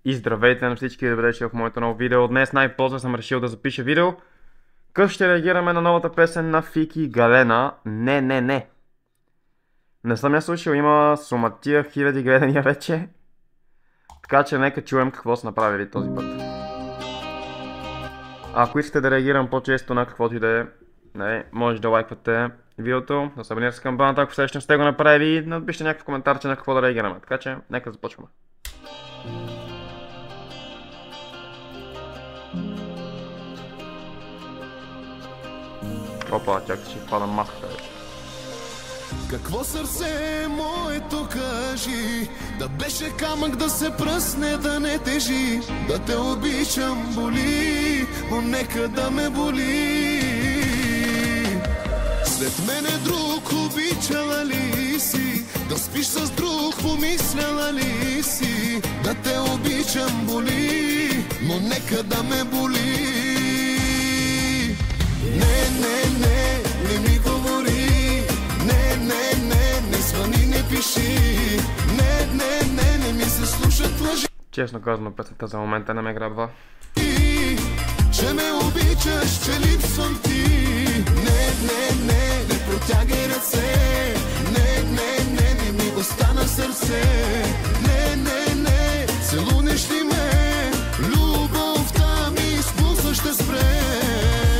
И здравейте на всички, добре дошли в моето ново видео. Днес най-после съм решил да запиша видео, където ще реагираме на новата песен на Фики Галена "Не, не, не". Не съм я слушал, има суматия, хиляди гледания вече. Така че нека чуем какво са направили този път. Ако искате да реагирам по-често на каквото и да е, може да лайквате видеото, да се абонирате с камбаната, ако все още не сте го направили, и напишете някакъв коментар, че на какво да реагираме. Така че нека започваме. Опа, чакай, ще пада маската вече. Какво сърце моето кажи, да беше камък да се пръсне, да не тежи, да те обичам боли, но нека да ме боли. След мене друг обичала ли си, да спиш с друг помисляла ли си, да те обичам боли, но нека да ме боли. Не, не, не, не ми говори. Не, не, не, не звъни, не пиши. Не, не, не, не ми се слушат лъжи. Честно казано, песента за момента не ме грабва. Че ме обичаш, че липсвам ти. Не, не, не, не протягай ръце. Не, не, не, не ми остана сърце. Не, не, не, целунеш ли ме? Любовта ми спусна ще спре.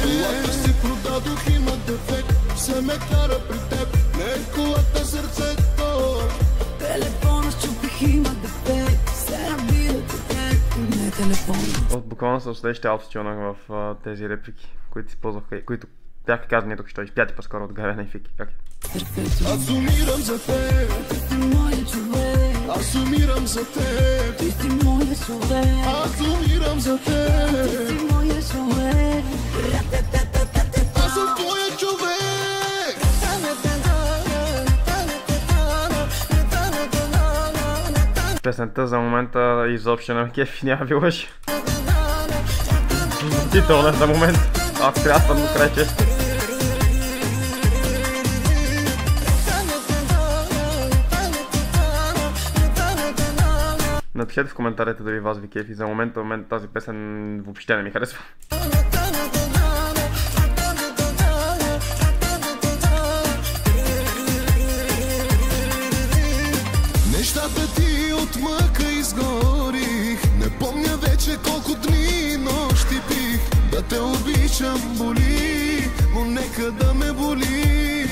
Колата си продадох, има дефект, се ме кара при теб. Не колата, сърцето. Телефона щупих, има дефект, се набира по теб. Не телефона. Буквално се следващите аутотюнах в тези реплики, които използваха, които бяха казани тук, що изпяти по-скоро от Галена и Фики. Как? Аз умирам за теб. Ти си моя човек. Аз умирам за теб. Ти си моя човек. Аз умирам за теб. Ти си моя човек. Аз съм твоя човек. Песента за момента изобщо не ме кефи, няма ви лъжи. Титълна за момент. Аз трябва съм до край често. Напишете в коментарите дали вас ви кефи. За момента тази песен въобще не ми харесва. Нещата ти от мъка изгорих. Не помня вече колко дни и нощи пих. Да те обичам боли, но нека да ме боли.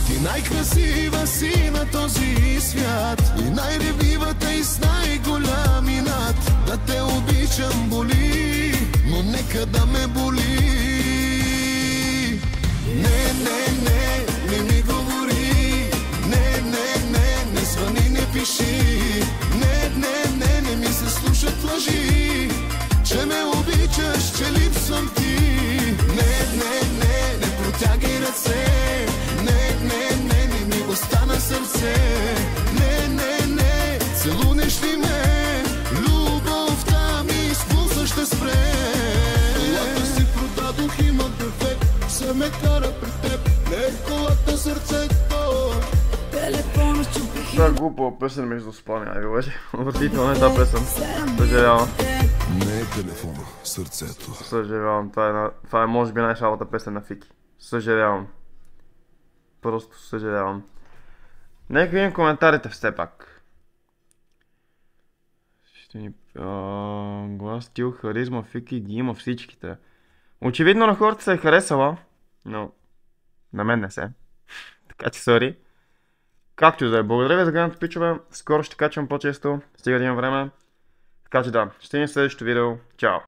Ти най-красива си на този свят и най-ревивата и с най-голям инат. Да те обичам боли, но нека да ме боли. Не, не, не, не ми говори. Не, не, не, не звъни, не пиши. Не, не, не, не ми се слушат лъжи. Че ме обичаш, че липсвам ти. Не, не, не, не протягай ръце. Не, не, не, не ми остана сърце. Не, не, не, целунеш ли ме? Любовта ми спусна ще спре. Колата си продадох, има дефект, се ме кара при теб. Не колата, сърцето. Телефона щупих. Това е глупава песен между спания, не ви лъжи. Отвратителна е тази песен. Съжалявам. Не е телефона, сърцето. Съжалявам, това е може би най-шалата песен на Фики. Съжалявам. Просто съжалявам. Нека видим коментарите все пак. Ще ни... глас, стил, харизма, Фики ги има всичките. Очевидно на хората се е харесала, но на мен не се. Така че сори. Както и да е, благодаря ви за гледането, пичове. Скоро ще качвам по-често, стига да имам време. Така че да, ще видим в следващото видео. Чао!